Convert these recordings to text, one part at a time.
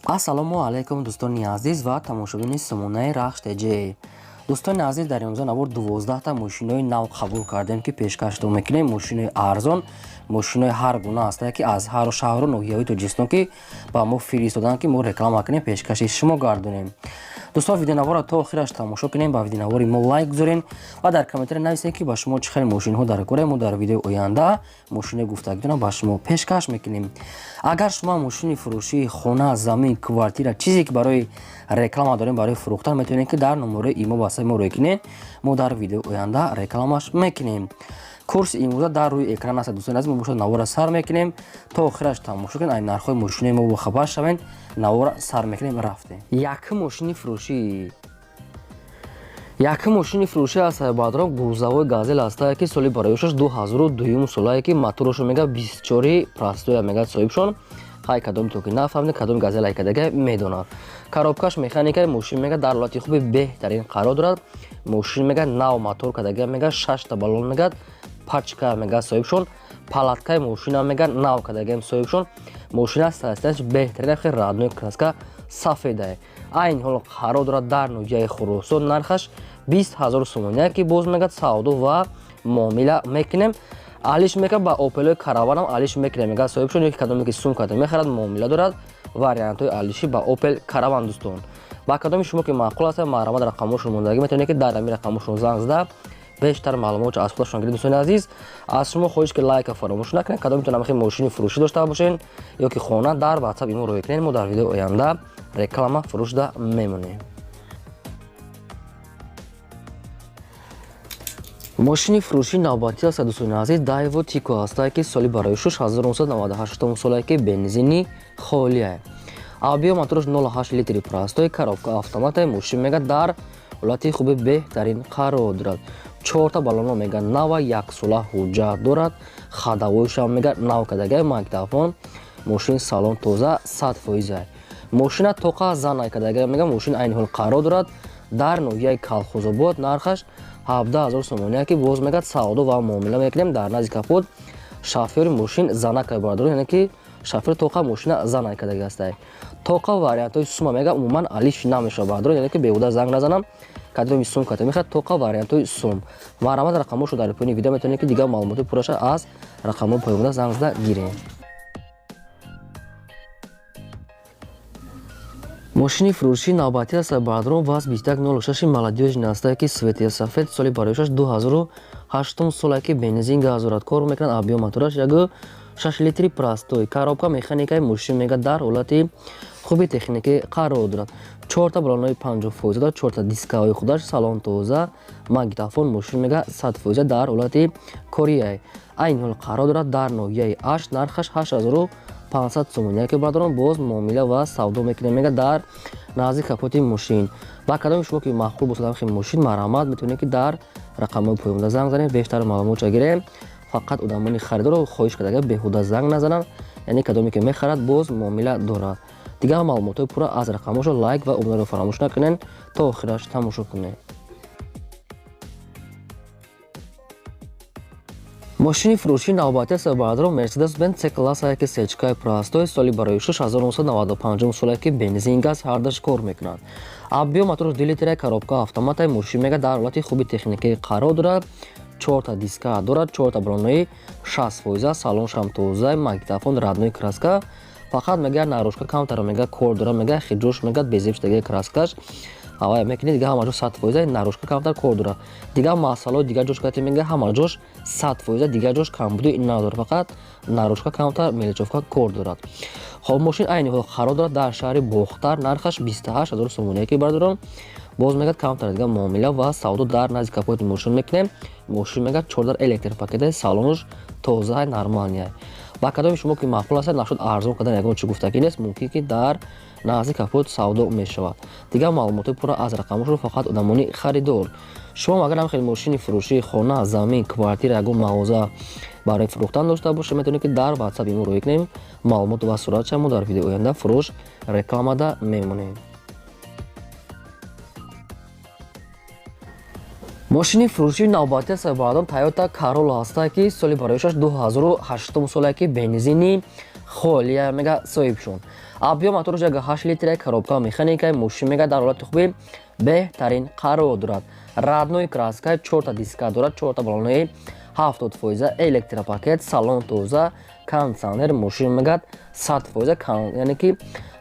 ассалому алайкум дӯстони азиз ва тамошобини сомонаи рахш теҷе. дӯстони азиз, дар имрӯза навор 12та мошинои нав қабул кардем ки пешкашдо мекунем. Мошинои арзон, мошинои ҳар гуна ҳастае ки аз ҳар шаҳру ноҳияҳои Тоҷикистон ки ба мо фиристоданд ки мо реклама кунем, пешкаши шумо гардонем. дӯстон, видеонавора то охираш тамошо кунем, ба видеонавори мо лайк гузорен ва дар комментаре нависед ки ба шумо чӣ хеле мошинҳо дар кора. Мо дар видеои оянда мошинаи гуфтагидона ба шумо пешкаш мекунем. агар шумо мошини фурӯшии хона, замин, квартира, чизе ки барои реклама дорем, барои фурӯхтан, метавонед ки дар номерои имо ба мо рӯй кунед. Мо дар видеои оянда рекламаш мекунем. курси имрӯза дар рӯи экран аст. дӯстони азиз, мо бошад навора сар мекунем то охираш тамошо кунед. айн нархҳои мошинаи мо бохабар шавед. навора сар мекунем, рафтем. Якум мошини фурӯшӣ аз Сайбадром гузавои газел ҳастае ки соли бароишаш 2002 солае ки моторошо мега 24 простоя мега соҳибшон. ҳай кадоми то ки нафаҳмед кадоми газел ҳайкадаga медонад. коробкаш механикаи мошин мега дар ҳолати хуби беҳтарин қарор дорад. мошин мега нав мотор кадаga мега 6та баллон мега пачка мега соҳибшон. палаткаи мошина мега нав кадаga соҳибшон. мошина састаш беҳтарин хе радной краска сафедае. айн ҳол қарор дорад дар ноҳияи Хуросон. нархаш 20 000 сомония ки боз мега савдо ва муомила мекунем. алиш мека ба опелои караванам алиш мекунем мега соҳибшон. ёки кадоме ки сумката мехарад муомила дорад. вариантҳои алиши ба опел караван. дӯстон, ба кадоми шумо ки маъқул аст маърамат рақамошро мондагӣ метавонед ки дар ҳамин рақамошро занг зада бештар маълумотро аз худашон гиред. дӯстони азиз, аз шумо хоҳиш ки лайка фаромӯш накунед. кадоми метавонам ки мошини фурӯшӣ дошта бошед ёки хона, дар WhatsApp имо рӯй кунед. мо дар видеои оянда реклама фурӯшда мемонем. мошини фурӯшии навбатӣ аст. дӯстони азиз, Daewoo Tico ҳастае ки соли бароишаш 1998 солае ки бензини холие. авбиё моторош 0.8 литри простой, коробка автомате. мошин мега дар ҳолати хуби беҳтарин қарор дорад. 4та баллоно мега нава, 1 сола ҳуҷҷат дорад. хадавоишам мега нав кадаga магнитофон. мошин салон тоза 100%. мошина тоқа занай кадаga мега мошин айни ҳол қарор дорад дар ноҳияи Калхозобод. нархаш 17 000 сомония ки боз мега савдо ва муомила мекунем. дар назди капот шофёри мошин занакай бардорад, яъне ки шофёри тоқа мошина занай кадаga ҳастае. тоқа вариантҳои сума мега умуман алиш намешавад бардорад, яъне ки беҳуда занг назанам. кадоми сумката мехоҳад тоқа вариантҳои сум. маърамат рақамошро дар поёни видео метавонед ки дигар маълумоти пурраша аз рақамҳои поёнда занг зада гирем. мошини фурӯшии навбатӣ аз Сайбадром ВАЗ 2106 молодёжни ҳастае ки светия сафед. соли бароишаш 2008 солае ки бензин газ дорад. кор мекунад. авбиё мотораш 1.6 литри простой. коробка механикаи мошин мега дар ҳолати хуби техникӣ қарор дорад. 4та баллонои 50% дорад. 4та дискаҳои худаш, салон тоза, магнитофон. мошин мега 100% дар ҳолати корияи. айни ҳол қарор дорад дар ноҳияи Ашт. нархаш 8500 сомония ки бардорон боз муомила ва савдо мекунем мега дар назди капоти мошин. ба кадоми шумо ки маъқул босад ҳамхи мошин маърамат метавонед ки дар рақамҳои поёнда занг занед. бештар маълумотро гирем. фақат одамони харидорро хоҳиш кадаga беҳуда занг назананд, яъне кадоме ки мехарад боз муомила дорад. дигар маълумотҳои пурра аз рақамошро лайк ва обнорро фаромӯш накунед то охираш тамошо кунед. мошини фурӯшии навбатӣ аз Сайбадром Mercedes-Benz C-классае ки сечкаи простой. соли бароишаш 1995 солае ки бензин газ ҳардаш кор мекунад. авбиё моторош 2 литри, коробка автомате. мошин мега дар ҳолати хуби техникӣ қарор дорад. 4та диска дорад. 4та баллонои 60%. салоншам тоза, магнитофон, радной краска. фақат мега нарӯшка камтара мега кор дорад. мега хиҷош мега безебштаги краскаш ҳавая мекунед. дигар ҳама ҷош 100%. нарӯшка камтар кор дорад. дигар масъалаҳои дигар ҷош кати мега ҳама ҷош 100%. дигар ҷош камбуди надорад. фақат нарӯшка камтар, меличовка кор дорад. хоб мошин айни ҳол қарор дорад дар шаҳри Бохтар. нархаш 28 000 сомония ки бардорон боз мега камтар. дигар муомила ва савдо дар назди капоти мошин мекунем. мошин мега 4 электропакета. салонш тоза нормалния. ба кадоми шумо ки маъқул аст нашуд арзон кадан ягон чӣ гуфтагӣ нест, мумкин ки дар назди капот савдо мешавад. дигар маълумоти пурра аз рақамошро фақат одамони харидор. шумо агар ҳамхел мошини фурӯшии хона, замин, квартира, ягон мағоза барои фурӯхтан дошта бошед, метавонед ки дар WhatsApp имо рӯй кунем. маълумот ва сураташро мо дар видеои оянда фурӯш рекламада мемонем. мошини фурӯшии навбатӣ аз Сайбадром Toyota Corolla ҳастае ки соли бароишаш 2008 солае ки бензини холия мега соҳибшон. Объем мотораш 8 литраи коробка механикаи мошин мега дар ҳолати хуби беҳтарин қарор дорад. Раднои краскаи 4 диска дорад, 4 балонаи 70% электропакет, салон тоза, кондиционер, мошин мега 100%, яъне ки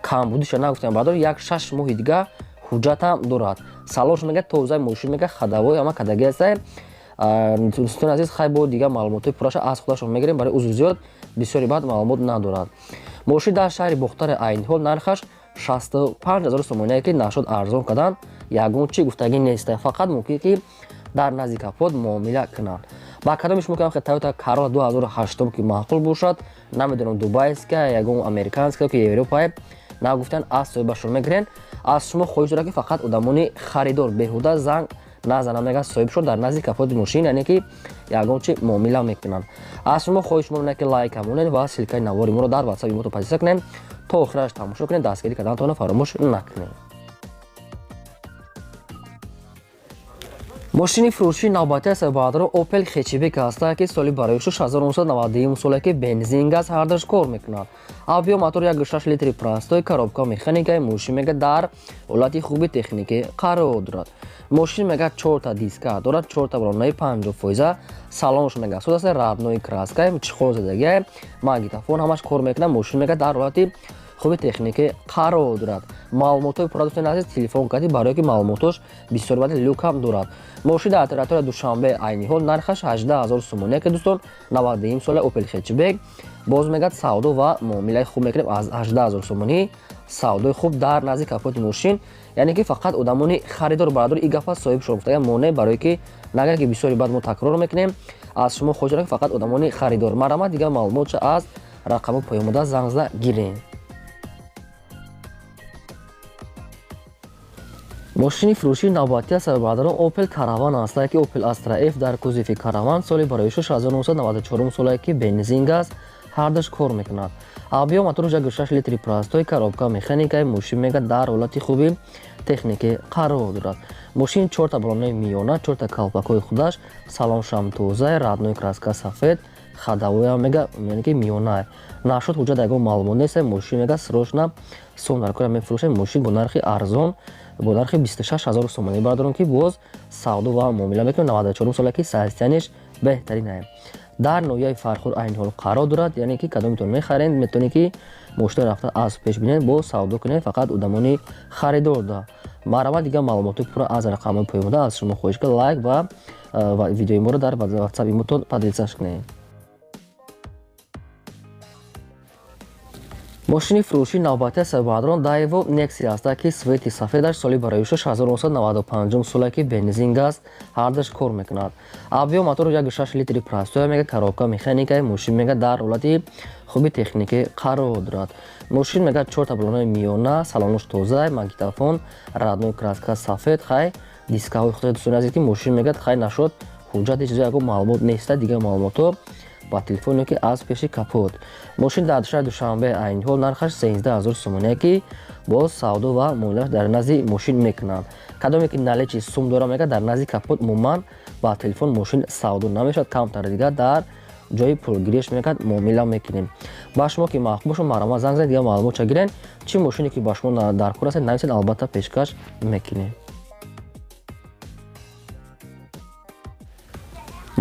камбудиша нагуфтам бардор, як 6 моҳи дига ҳуҷҷатам дорад. Салонш мега тоза, мошин мега хадавой ама кадаги аст. дӯстони азиз, хай бо дигар маълумоти пурраша аз худашон мегирем, барои узр зиёд бисёри баъд маълумот надорад. мошин дар шаҳри бохтари айниҳол нархаш 65 000 сомоние ки нашуд арзон кардан ягон чи гуфтагӣ нест, фақат мумкин ки дар назди капот муомила кунанд. ба кадомиш мумкин ки Toyota Corolla 2008 ки маъқул бошад, намедонам дубайска ягон американска ки европае, нагуфтан аз соҳибашон мегирен. аз шумо хоҳиш дорад ки фақат одамони харидор беҳуда занг назанам мега соҳибшон дар назди капоти мошин, яъне ки ягон чи муомила мекунанд. аз шумо хоҳиш монад ки лайка монед ва силкаи навори моро дар WhatsApp мо подписа кунед, то охираш тамошо кунед, дастгирӣ карданатонро фаромӯш накунед. мошини фурӯшии навбатии сабаҳадро Opel Hatchback ҳаст ки соли бароишу 1991 соле ки бензин газ ҳардаш кор мекунад. объем мотор 1.6 литри простой, коробка механикаи мошин мега дар ҳолати хуби техникӣ қарор дорад. мошин мега 4 диска дорад, 4 балонаи 50%, салонш мега суд аст, раднои краскаи чихолзадаги магнитофон ҳамаш кор мекунад. мошин мега дар ҳолати хуби техникӣ қарор дорад. маълумотҳои пурра дӯстони азиз, телефон кардӣ барое ки маълумотош бисёр баъд люкам дорад. мошин дар территорияи Душанбе айниҳол нархаш 18 000 сомоние ки дӯстон 91 сола Opel Hatchback боз мегӯяд савдо ва муомилаи хуб мекунем. аз 18 000 сомонӣ савдои хуб дар назди капоти мошин, яъне ки фақат одамони харидор бардори ин гафа соҳибшон гуфтаган монеъ, барое ки нагар ки бисёри баъд мо такрор мекунем. аз шумо хоҳиш дорам ки фақат одамони харидор. марамат дигар маълумотша аз рақами поёмода занг зада гирем. мошини фурӯшии навбатии сабаҳадорон Opel Caravan аст ки Opel Astra F дар кузови Caravan соли бароишу 1994 соле ки бензин газ ҳардаш кор мекунад. объем моторош 1.6 литри простой, коробка механикаи мошин мега дар ҳолати хуби техникӣ қарор дорад. мошин 4 балонаи миёна, 4 калпакҳои худаш, салоншам тоза, раднои краска сафед, хадавоям мега, яъне ки миёна. нашуд ҳуҷҷат ягон маълумот нест. мошин мега срочна сом дар кора мефурӯшем. мошин бо нархи арзон, бо нархи 26 000 сомонӣ бардорам ки боз савдо ва муомила мекунем. 94 сола ки сайзияниш беҳтарин аст. дар ноҳияи Фархур айниҳол қарор дорад, яъне ки кадомитон мехаред, метавонед ки мошина рафта аз пеш бинед, бо савдо кунед, фақат одамони харидор да. маърама дигар маълумоти пурра аз рақамҳои поёмода аз шумо хоҳиш кард лайк ва видеои моро дар WhatsApp мотон поделисаш кунед. мошини фурӯшии навбатии сабаҳадорон Daewoo Nexia аст ки свети сафедаш соли бароишу 1995 соле ки бензин газ ҳардаш кор мекунад. объем мотор 1.6 литри простой мега, коробка механикаи мошин мега дар ҳолати хуби техникӣ қарор дорад. мошин мега 4 балонаи миёна, салонош тоза, магнитофон, раднои краска сафед, хай дискаҳои худро дӯстони азиз ки мошин мега хай нашуд ҳуҷҷати чизо ягон маълумот нест. дигар маълумотҳо ба телефоне ки аз пеши капот. мошин дар шаҳри Душанбе айниҳол нархаш 13 000 сомоние ки боз савдо ва муомилаш дар назди мошин мекунанд. кадоме ки наличи сум дора мега дар назди капот умуман ба телефон мошин савдо намешавад. камтар дигар дар ҷои пулгириш мекунад муомила мекунем. ба шумо ки махбуб бошад, маърама занг занед, дигар маълумотша гирен. чӣ мошине ки ба шумо дар кор аст нависед, албатта пешкаш мекунем.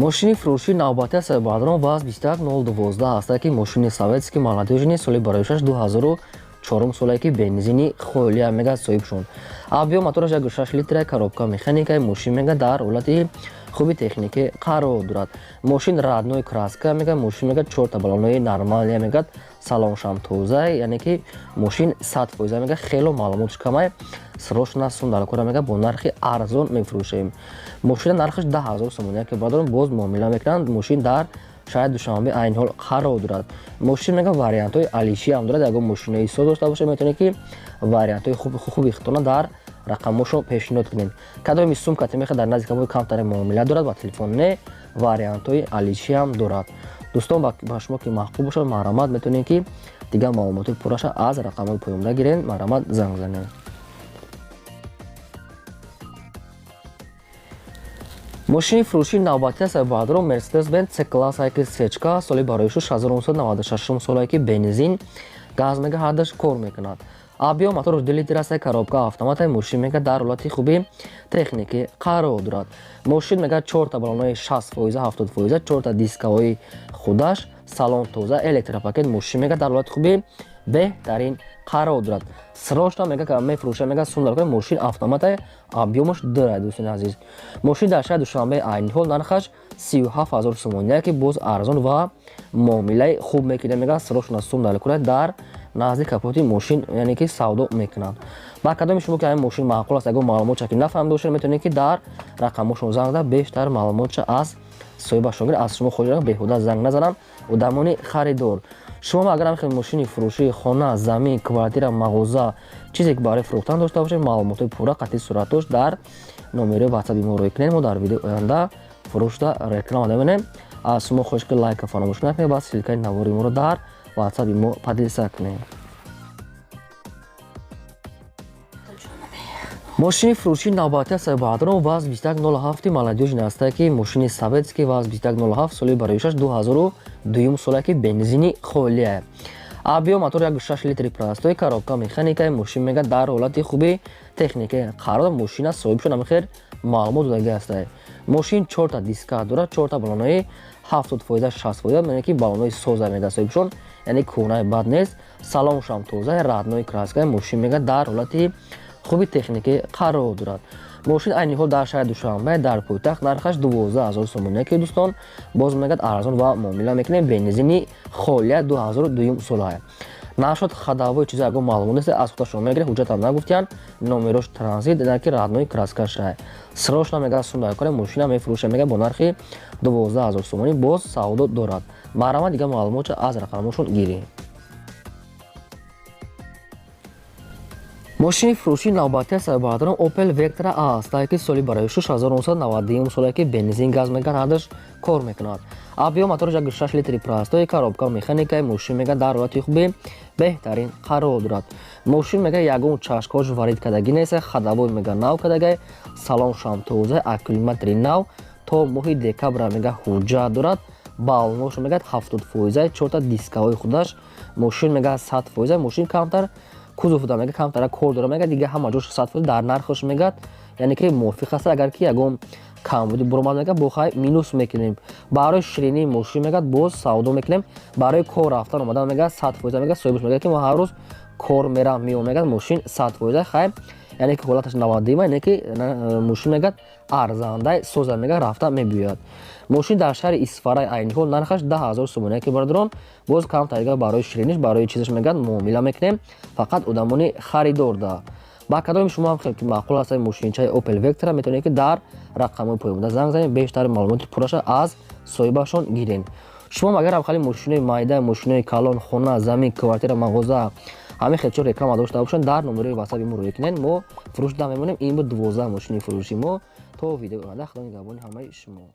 мошини фурӯшии навбатии сабаҳадорон ВАЗ 21012 аст ки мошини советский молодежни соли бароишаш 2004 соле ки бензини холия мега соҳибшон. объем мотораш 1.6 литри, коробка механикаи мошин мега дар ҳолати хуби техникӣ қарор дорад. мошин раднои краска мега, мошин мега 4 балонаи нормалия мега, салоншам тоза, яъне ки мошин 100% мега, хело маълумотш камай, срочна сум дар кора мега, бо нархи арзон мефурӯшем. мошина нархаш 10 000 сомоние ки бардорам боз муомила мекунанд. мошин дар шаҳри Душанбе айниҳол қарор дорад. мошин мега вариантҳои алиши ҳам дорад. ягон мошинаи соз дошта бошед, метавонед ки вариантҳои хуби хитона дар рақамошо пешниҳод кунед. кадоми сумка мехоҳад дар назди капоти камтари муомила дорад, ба телефон не вариантҳои алиши ҳам дорад. дӯстон, ба шумо ки маҳбуб бошад, маърамат метавонед ки дигар маълумоти пурраша аз рақамҳои поёмода гирен. маърамат занг занед. мошини фурӯшии навбатӣ ҳаст баъдро Mercedes-Benz C-Class ҳайки сечка соли барои 6996 солае ки бензин газ мега ҳардаш кор мекунад. Абиё мотор 2 литр аст, коробка автомат мошин мега дар ҳолати хуби техникӣ қарор дорад. Мошин мега 4 та баллонои 60%, 70%, 4 та дискаҳои худаш, салон тоза, электропакет мошин мега дар ҳолати хуби беҳтарин қарор дорад. Срочно мега мефурӯша мега сундарка мошин автомат объёмаш дорад. дӯстони азиз, мошин дар шаҳри Душанбе айни ҳол нархаш 37000 сомония ки боз арзон ва муомилаи хуб мекунад. мега срочно сундар кунад дар назди капоти мошин, яъне ки савдо мекунад. ба кадоми шумо ки ҳамин мошин маъқул аст, ягон маълумотша ки нафаҳмида бошед, метавонед ки дар рақамошон занг зада бештар маълумотша аз соҳибашон гиред. аз шумо хоҳиш беҳуда занг назананд одамони харидор. шумо агар ҳамин мошини фурӯшии хона, замин, квартира, мағоза чизе ки барои фурӯхтан дошта бошед, маълумоти пурра қатъи сурат дошт дар номери ватсапи мо рӯй кунед. мо дар видеои оянда фурӯшда реклама намедем. аз шумо хоҳиш ки лайка фаромӯш накунед, бас силкаи навори моро дар ватсапи мо подлиса кунед. мошини фурӯшии навбатӣ ҳаст баъдро ВАЗ 2107 молодёжин аст ки мошини советский ВАЗ 2107 соли барои 2002 солае ки бензини холия. абиё мотор 1.6 литри простой, коробка механикаи мошин мега дар ҳолати хуби техникаи қарор. мошина соҳибшон намехер маълумот додаги аст. мошин 4 та диска дорад, 4 та баллонои 70%, 60%, яъне ки баллонои соза мега соҳибшон, яъне кӯнаи бад нест. салоншам тоза, раднои краскаи мошин мега дар ҳолати хуби техникӣ қарор дорад. мошин айни ҳол дар шаҳри Душанбе дар пойтахт нархаш 12000 сомония ки дӯстон боз мегӯяд арзон ва муомила мекунем. бензини холия 2002 солае. нашуд хадавои чизе ягон маълумот нест, аз худа шумо мегиред, ҳуҷҷатам нагуфтиян, номерош транзит, ки раднои краскаша срочно мега сундар кунем. мошина мефурӯша мега бо нархи 12000 сомонӣ боз савдо дорад. марҳамат, дигар маълумотша аз рақамошон гиред. мошини фурӯшии навбатӣ ҳаст баъдро Opel Vectra аст ки соли барои 6991 солае ки бензин газ мега ҳардаш кор мекунад. абиё мотори 1.6 литри простой, коробка механикаи мошин мега дар ҳолати хуби беҳтарин қарор дорад. мошин мега ягон чашкош варид кардагӣ нест, хадавои мега нав кардагӣ, салоншам тоза, аккумулятори нав то моҳи декабр мега ҳуҷҷат дорад. баллонош мега 70%, 4 та дискаҳои худаш, мошин мега 100%, мошин камтар кузовда мега камтара кор дора мега, дига ҳама ҷош 100% дар нархош мегад, яъне ки мувофиқ аст. агар ки ягон камбуди буромад мега бохай минус мекунем. барои ширинии мошин мега боз савдо мекунем. барои кор рафтан омадан мега 100% мега соҳибаш мега ки мо ҳар рӯз кор мерам меом мега мошин 100% хай, яъне ки ҳолаташ 90 яъне ки мошин мега арзандаи соза мега рафта мебиёяд. мошин дар шаҳри Исфараи айни ҳол нархаш 10000 сомония ки бародарон боз камтар барои шириниш, барои чизаш мега муомила мекунем фақат одамони харидорда. ба кадоми шумо ҳам ки маъқул аст мошинчаи Opel Vectra, метавонед ки дар рақамҳои поёмда занг занед, бештари маълумоти пурраша аз соҳибашон гиред. шумо агар ҳам хали мошинои майда, мошинои калон, хона, замин, квартира, мағоза ҳамин хелчо реклама дошта бошанд, дар номери ватсапи мо рӯй кунед. мо фурӯшда мемонем. ин буд 12 мошини фурӯши мо. то видеои оянда. худо нигаҳбони ҳамаи шумо.